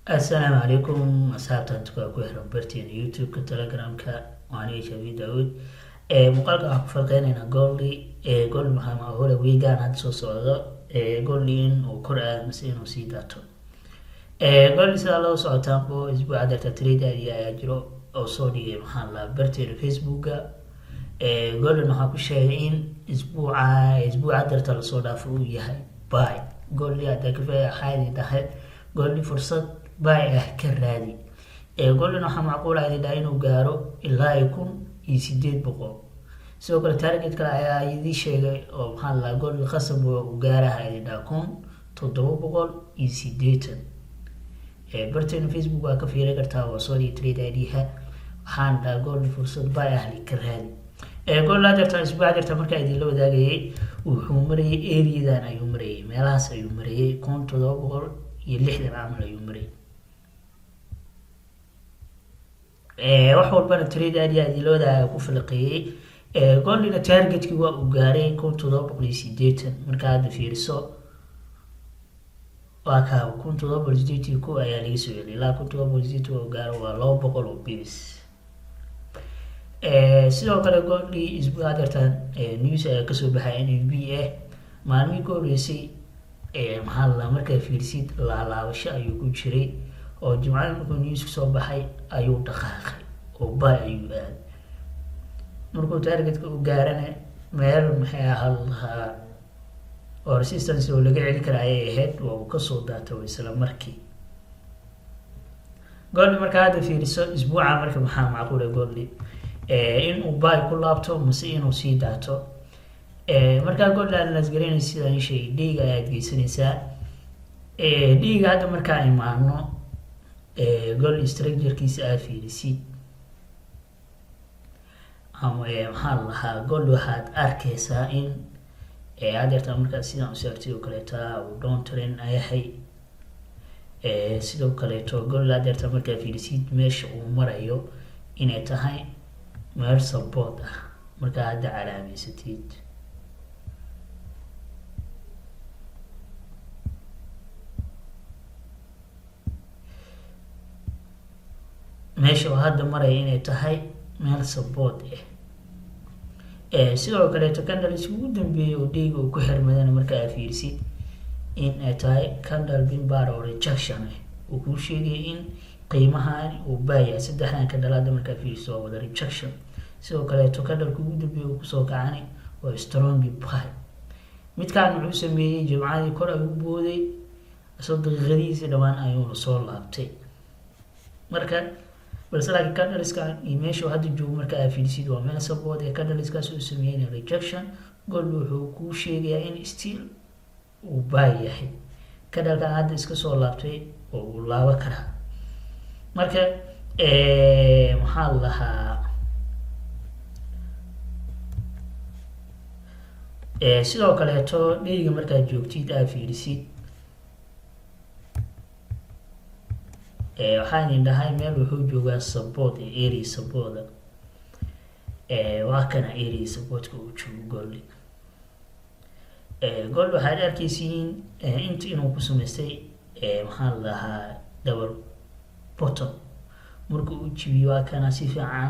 السلام عليكم أصحابتا تكوا كوهر برتين يوتيوب كتلجرام وأنا شبي داود مقالك أحب فرقينينا قولي محمد هو ويجان هاد سو سعودة قولي إن وقرآن مسين وسيداتو قولي سأل الله سعودان بو أسبوع عدد تريدا يا يجرو أو صودي محل برتين فيسبوك قولي نحكو شيئين أسبوع عدد تلصودا فو يهي باي قولي هذا كفاية حالي دهد قولي فرصة باي كرادي قولنا waxaa macquul ah inuu gaaro ilaa 1800 sidoo kale target kale ayaa idin sheegay oo maxaa la gool qasab uu gaarahay 1780 barteen Facebook waa ka fiirin kartaa waa soo trade ID-ha waxaan dhaa gool fursad bay ahli karaadi gool la dartaa isbuuc dartaa marka idin la wadaagayay wuxuu marayay area-dan ayuu marayay meelahaas ayuu marayay 1760 camal ayuu marayay wax walbana trade ID loo daa ku falqeeyay goolina targetkii waa uu gaaray 1780 marka aad fiiriso waa ka 1780 ku ayaa laga soo yeelay ilaa 1780 oo gaaro waa 200 oo bibis sidoo kale goolii isbuuca dartan news ayaa ka soo baxay NBA maalmihii ka horeysay maxaa la markaa fiirsid laalaabasho ayuu ku jiray oo jimcaha markuu news soo baxay ayuu dhaqaaqay oo bay ayuu aaday markuu targetka u gaarana meel maxay ahaa oo resistance oo laga celin kara ayay ahayd oo uu ka soo daatay isla markii gooldi markaa hadda fiiriso isbuuca marka maxaa macquul ah gooldi in uu bay ku laabto mise inuu sii daato markaa gooldi aan lasgareynay sidaan sheegay dhiiga ayaad geysanaysaa dhiiga hadda markaa imaano gold structure-kiisa aad fiirisid ama maxaa la lahaa gold waxaad arkaysaa in adeerta markaa sidaan u saartay oo kaleeta uu down trend ayahay sidoo kaleeto gold adeerta markaa fiirisid meesha uu marayo inay tahay meel support ah markaa hadda calaameysatid meesha oo hadda maraya inay tahay meel support sidoo kaleeto candles ugu dambeeyay oo dhiiga uu ku xirmadana marka aad fiirsid in ay tahay candle bin bar oo rejection uu ku sheegay in qiimahan uu baayaa saddexdan candle hadda marka aad fiirsid oo wada rejection sidoo kaleeto candle ugu dambeeyay uu kusoo kacay oo strong buy midkaan wuxuu sameeyay jimcadii kor ayuu booday asoo daqiiqadiisa dhawaan ayuu soo laabtay marka balse laakiin candleska meesha hadda joogo marka aad fiirisid waa meel support candleskaas uu sameeyay rejection gold wuxuu ku sheegayaa in still uu buy yahay candleka hadda iska soo laabtay oo uu laabo karaa marka maxaa la lahaa sidoo kaleeto dhiiga markaad joogtid aad fiirisid waxaan indhahay meel wuxuu joogaa support area support waa kana area supportka uu joogo gold gold waxaad arkaysiin inta inuu ku samaystay maxaa la lahaa double bottom marka uu jibiyo waa kana si fiican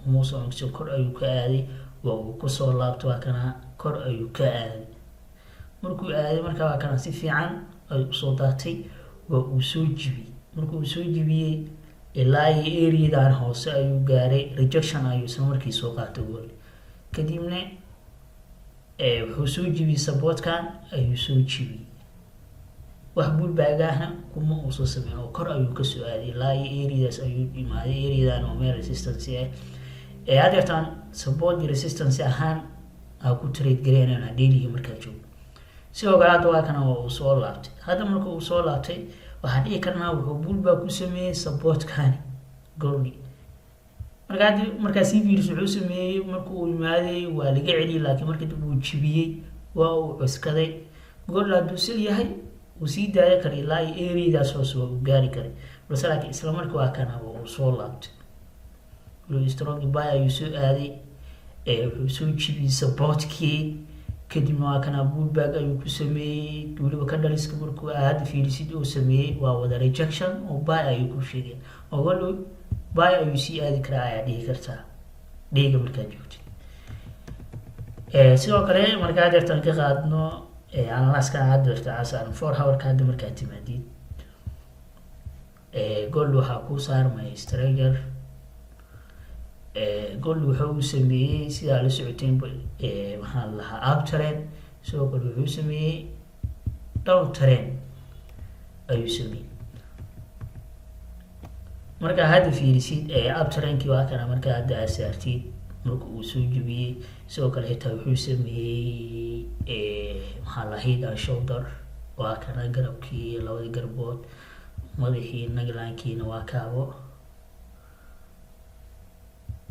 muuso kor ayuu ka aaday waa uu kusoo laabto waa kana kor ayuu ka aaday markuu aaday markaa waa kana si fiican ay usoo daatay waa uu soo jibiyey markuu soo jibiyey ilaa area-dan hoose ayuu gaaray rejection ayuu isla markii soo qaatay gold kadibna wuxuu soo jibiyey supportkan ayuu soo jibiyey wax bullback-ahna kuma uu soo sameyn oo kor ayuu ka soo aaday ilaa area-daas ayuu imaaday area-dan oo meel resistance adeertan support iyo resistance ahaan aa ku trade gareynayna daily markaa joogo sidoo kale hadda waa kana uu soo laabtay hadda marka uu soo laabtay waxaan dhihi karnaa wuxuu bullback ku sameeyay supportkani goldi markaa sii fiiris wuxuu sameeyey marka uu imaaday waa laga celiyay laakiin markii dib uu jibiyey waa uu cuskaday gold hadduu sil yahay uu sii daaya kara ilaa area-daas hoose waa uu gaari karay balse laakiin isla markii waa kana uu soo laabtay strong buy ayuu soo aaday wuxuu soo jibiyey supportkii kadibna waa kana pullback ayuu ku sameeyey weliba ka dhaliska markuu hadda fiirisid uu sameeyey waa wada rejection oo buy ayuu ku sheegay oo walow buy ayuu sii aadi karaa ayaa dhihi kartaa dhiga markaad joogtid sidoo kale markaa deertan ka qaadno analyska hadda deerta casaaran 4 hourka hadda markaad timaadid gold waxaa ku saarmay structure gold wuxuu sameeyey sidaa la socoteen waxaa lahaa uptrend sidoo kale wuxuu sameeyey downtrend ayuu sameeyey marka hadda fiirisid uptrendkii waa kana marka hadda aad saartid marka uu soo jebiyey sidoo kale xitaa wuxuu sameeyey waxaa la head and shoulder waa kana garabkii labada garbood madaxii naglaankiina waa kaabo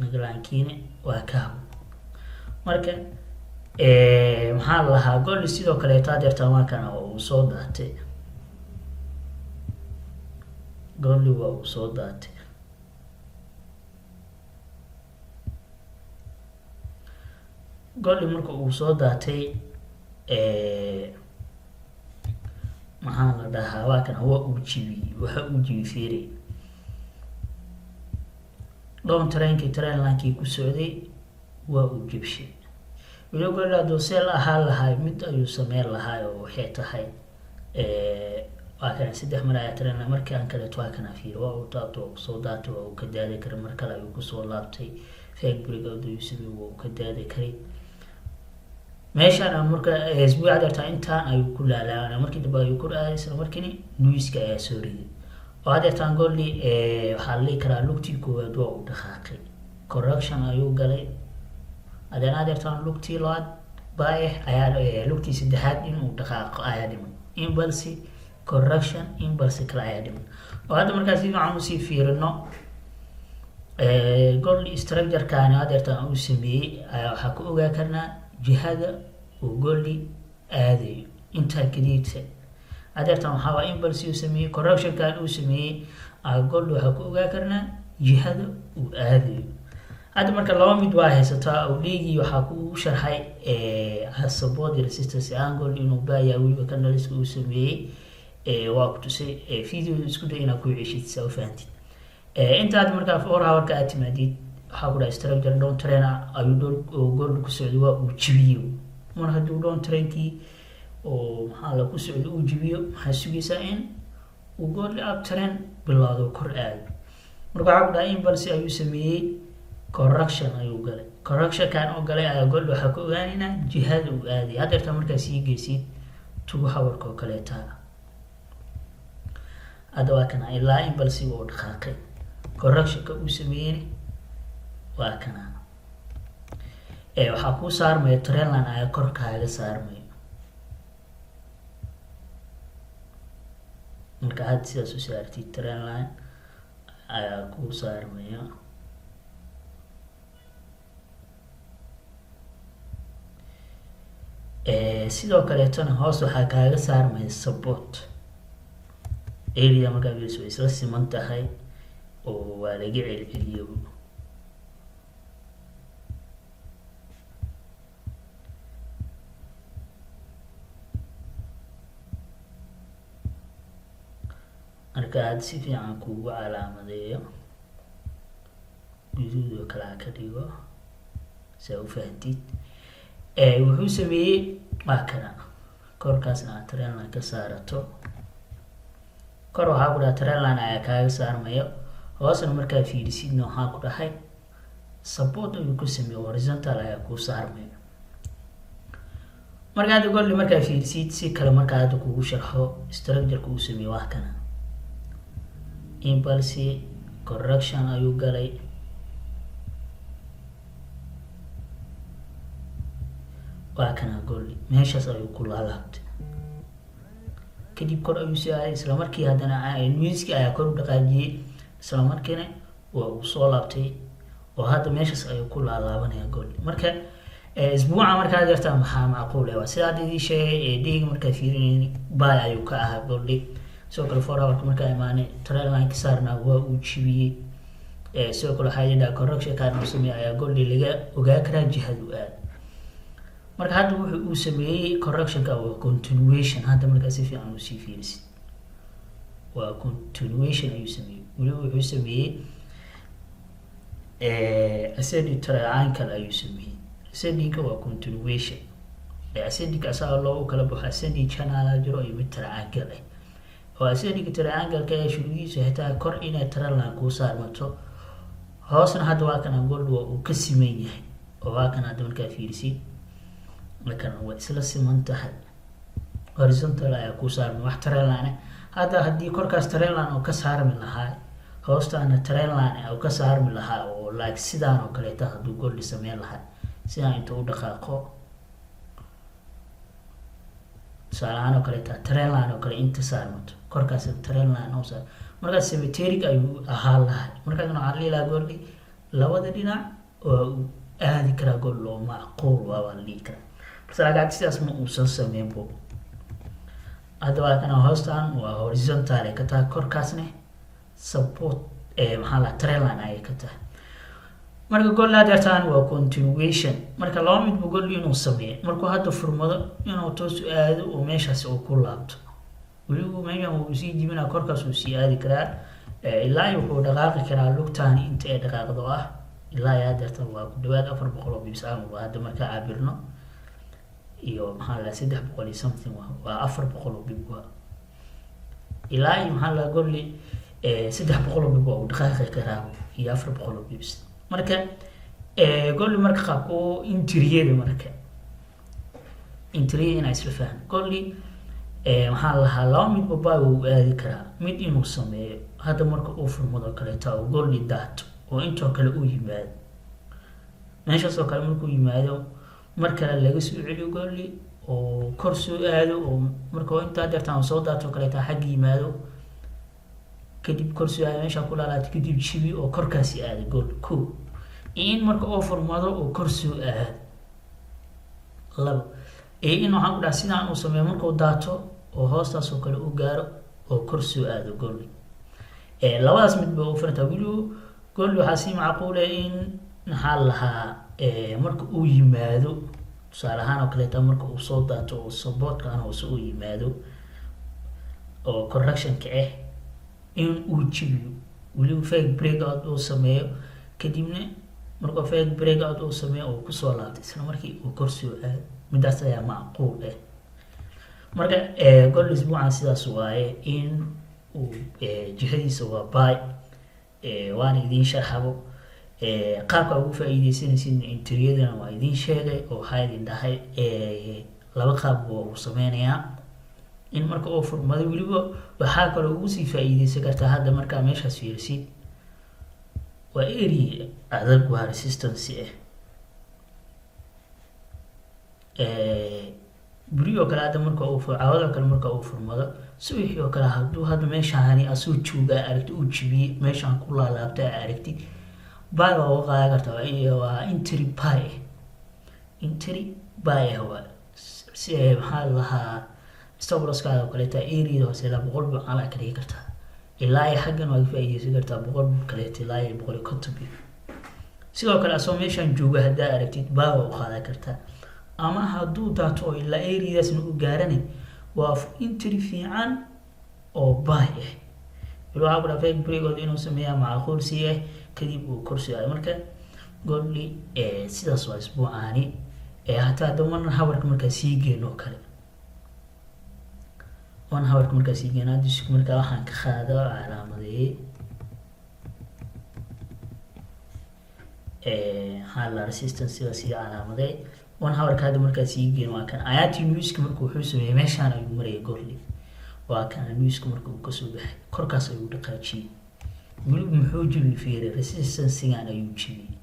naglaankiina waa kaabo marka maxaa lahaa gold sidoo kale taadeerta markana uu soo daatay gold waa uu soo daatay gold marka uu soo daatay maxaa la dhahaa waa kana waa uu jibiyey waxa uu jibi fiiri downtrendkii trendlinekii ku socday waa uu jibshay weliba gold hadduu seel ahaan lahaa mid ayuu sameyn lahaa oo waxay tahay waa kana 3 mar ayaa trendline markii aan kaleeto waa kana fiiri waa uu taabto soo daatay waa uu ka daadi karay mar kale ayuu kusoo laabtay fake breakout ayuu sameeyey waa uu ka daadi karay meeshaan marka isbuuca dartaa intaan ayuu ku laalaana markii dambe ayuu ku dhacay isla markiina newska ayaa soo riday oo hadeertaan goldi waxaa la dhihi karaa lugtii koowaad waa uu dhaqaaqay correction ayuu galay haddana hadeertaan lugtii labaad baa ayaa lugtii saddexaad inuu dhaqaaqo ayaa dhiman impulse correction impulse kale ayaa dhiman oo hadda markaas si fiican usii fiirino gold structure-kaani hadeertaan uu sameeyey ayaa waxaa ku ogaa karnaa jihada uu goldi aadayo intaa kadiidsa hadeertan waxaa waa impulse uu sameeyey correctionkan uu sameeyey gold waxaa ku ogaa karnaa jihada uu aadayo hadda marka laba mid waa haysataa oo dhiigii waxaa ku sharxay support resistance angle inuu baayaa weliba ka dhaliska uu sameeyey waa ku tusay video isku day inaad ku ceshid saa u fahantid intaad markaa 4 hourka aad timaadid waxaa ku dhahay structure downtrend ayuu gold ku socday waa uu jibiyo mar hadduu downtrendkii oo maxaa la ku socday uu jibiyo waxaa sugaysaa in uu gold uptrend bilaado kor aado marka waxaa ku dhahay impulse ayuu sameeyey correction ayuu galay correction kan oo galay ayaa gold waxaa ku ogaanaynaa jihada uu aaday hadeerta markaa sii geysid 2 hourka oo kaleeta hadda waa kana ilaa impulse uu dhaqaaqay correctionka uu sameeyey waa kana waxaa ku saarmaya trendline ayaa kor kaaga saarmayo marka hadda sidaas u saartid trendline ayaa ku saarmaya sidoo kaleetona hoos waxaa kaaga saarmaya support area markaa way isla siman tahay oo waa laga celceliyo marka aad si fiican kuugu calaamadeeyo guduud oo kale ka dhigo saa u fahantid wuxuu sameeyey waa kana korkaasna aad trendline ka saarato kor waxaa ku dhaha trendline ayaa kaaga saarmayo hoosna markaa fiirisidna waxaa ku dhahay support ayuu ku sameeyey horizontal ayaa kuu saarmayo marka hadda goldi markaa fiirisid si kale markaa hadda kugu sharxo structure-ka uu sameeyey waa kana impulse correction ayuu galay waa kana goldi meeshaas ayuu ku laalaabtay kadib kor ayuu sii aaday isla markii haddana newska ayaa kor u dhaqaajiyey isla markiina waa uu soo laabtay oo hadda meeshaas ayuu ku laalaabanaya goldi marka isbuuca markaa jirta maxaa macquul ah sida hadda idin sheegay dhiig markaa fiirinayni buy ayuu ka ahaa goldi sidoo kale 4 hour markaa imaanay trendline ka saarna waa uu jibiyey sidoo kale waxaa yidhaa correction kan uu sameeyay ayaa goldi laga ogaa karaa jihadu aad marka hadda wuxuu uu sameeyey correctionka waa continuation. hadda markaa si fiican usii fiirisid waa continuation ayuu sameeyey. weliba wuxuu sameeyey ascending triangle ayuu sameeyey. ascendingka waa continuation. ascending asaga loo kala baxo ascending channel jiro iyo mid triangle oo ascending triangle-ka ee shuruudiisa xitaa kor inay triangle ku saarmato hoosna hadda waa kana gold waa uu ka siman yahay oo waa kana hadda markaa fiirisid markan waa isla siman tahay horizontal ayaa ku saarmay wax triangle hadda haddii korkaas triangle oo ka saarmi lahaa hoostaana triangle oo ka saarmi lahaa oo like sidaan oo kale taa hadduu gold sameyn lahaa sidaan inta u dhaqaaqo saaraan oo kale taa triangle oo kale inta saarmato korkaas triangle oo saar markaas symmetric ayuu ahaa lahaa markaasna waxaa la ilaa gold labada dhinac oo aadi kara gold loo macquul waa la dhihi karaa balse laakiin sidaas ma uusan sameyn bo. hadda waa kana hoostaan waa horizontal ay ka tahay korkaasna support maxaa la triangle ay ka tahay. marka gold hadeertaan waa continuation. marka laba midba gold inuu sameeyo markuu hadda furmado inuu toos u aado oo meeshaas uu ku laabto weliba meeshan uu sii jibinaa korkaas uu sii aadi karaa ilaa wuxuu dhaqaaqi karaa lugtaani inta ay dhaqaaqdo ah ilaa hadeertaan waa ku dhawaad 400 oo bibs aan hadda markaa cabirno iyo maxaa la 300 iyo something waa 400 oo bib waa ilaa maxaa la gold 300 oo bib oo dhaqaaqi karaa iyo 400 oo bibs. marka gold marka qaabku interior marka interior inay isla fahmaan gold waxaa lahaa laba midba baa uu aadi karaa mid inuu sameeyo hadda marka uu furmado kale taa oo gold daato oo intoo kale uu yimaado meeshaas oo kale markuu yimaado markale laga soo celiyo gold oo kor soo aado oo marka inta deertaan soo daato kale taa xag yimaado kadib kor soo aado meesha ku laalaad kadib jibi oo korkaasi aado gold ko in marka uu furmado oo kor soo aado labo in waxaan ku dhahay sidaan uu sameeyo markuu daato oo hoostaas oo kale u gaaro oo kor soo aado gold labadaas midba uu furta weliba gold waxaa si macquul ah in maxaa lahaa marka uu yimaado tusaale ahaan oo kaleeta marka uu soo daato oo supportkan hoose uu yimaado oo correctionka in uu jibiyo weliba fake breakout uu sameeyo kadibna marka fake breakout uu sameeyo oo kusoo laabtay isla markii uu kor soo aado midaas ayaa macquul ah. marka gold isbuucan sidaas waaye in uu jihadiisa waa buy waana idiin sharxabo qaabka ugu faa'iideysanaysid interior-dana waa idiin sheegay oo waxaa idin dhahay laba qaab uu sameynayaa in marka uu furmado weliba waxaa kaloo ugu sii faa'iideysan kartaa hadda markaa meeshaas fiirisid waa area adag waa resistance buri oo kale hadda marka uu caawada kale marka uu furmado suuxi oo kale hadduu hadda meeshaani asuu jooga aragti uu jibiyey meeshaan ku laalaabta aragti baa oo qaadan kartaa waa entry buy waa si maxaa lahaa stop loss ka oo kale taa area hoose la 100 baa ala ka dhigi kartaa ilaa ay xaggan waa faa'iideysan kartaa 100 kale ilaa ay 150 sidoo kale asoo meeshaan jooga hadda aragtid baa oo qaadan kartaa ama hadduu daato oo ilaa area-daasna u gaaranay waa entry fiican oo buy waxaa ku dhaafay breakout inuu sameeyaa macquul si kadib uu korsiyo marka gold sidaas waa isbuucaani hataa daman hawarka markaa sii geeno kale wan hawarka markaa sii geeno hadii markaa waxaan ka qaado calaamadeeyay hala resistance sidaas iyo calaamadeey wan hawarka hadda markaa sii geeno waa kan ayaati newska markuu wuxuu sameeyay meeshaan ayuu marayay gold waa kan newska markuu ka soo baxay korkaas ayuu dhaqaajiyay weliba muxuu jibi fiiray resistance-gan ayuu jibiyey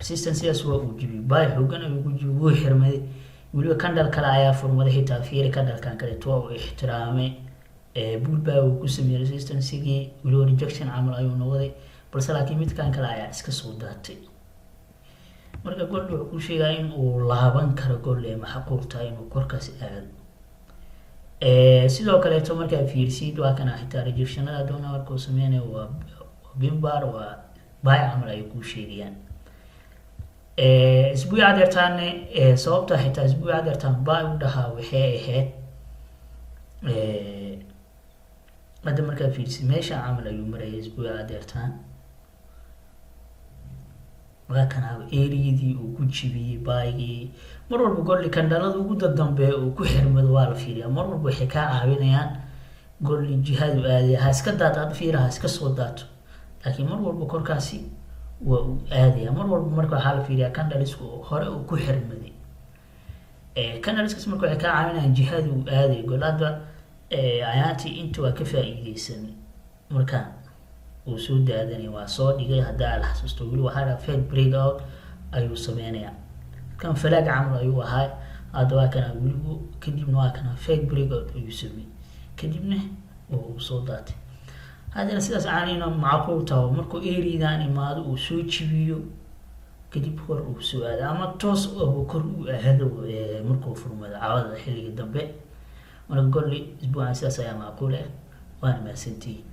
resistance-gaas waa uu jibiyey buy xoogan ayuu ku jibiyey wuu xirmaday weliba candle kale ayaa furmaday xitaa fiiri candle-kan kaleeto waa uu ixtiraamay bullbaa uu ku sameeyey resistance-gii weliba rejection camal ayuu noqday balse laakiin midkan kale ayaa iska soo daatay marka gold wuxuu ku sheegaa in uu laaban karo gold macquul tahay inuu korkaas aado sidoo kaleeto markaa fiirsid waa kana xitaa rejectionada doona markuu sameynayo waa bimbar waa buy camal ay ku sheegayaan isbuuca adeertaane sababta xitaa isbuuca adeertaan baa u dhahaa waxay ahayd hadda markaa fiirsi meesha camal ayuu marayay isbuuca adeertaan waa kanaaba eriyadii uu ku jibiyey baygii mar walba golli kandhalada ugu dadambeeya uu ku xirmado waa la fiiriyaa mar walba waxay kaa caawinayaan golli jihaadu aadaya ha iska daad aad fiira ha iska soo daato laakiin mar walba korkaasi waa uu aadaya mar walba marka waxaa la fiiriyaa kandhalisku hore uu ku xirmaday kandhaliskaas marka waxay kaa caawinayaan jihaadu uu aadaya gol hadda ayaantii inta waa ka faa'iideysan marka uu soo daadanaya waa soo dhigay haddaa la xasuusto weli waxaa dhaha fed break out ayuu sameynayaa kan falaag camal ayuu ahaa hadda waa kana weligu kadibna waa kana fed break out ayuu sameeyey kadibna uu soo daatay haddana sidaas aanayna macquul taho markuu eridan imaado uu soo jibiyo kadib kor uu soo aado ama toos oo kor uu aado markuu furmado cawada xilliga dambe marka golli isbuucan sidaas ayaa macquul ah waana mahadsantihiin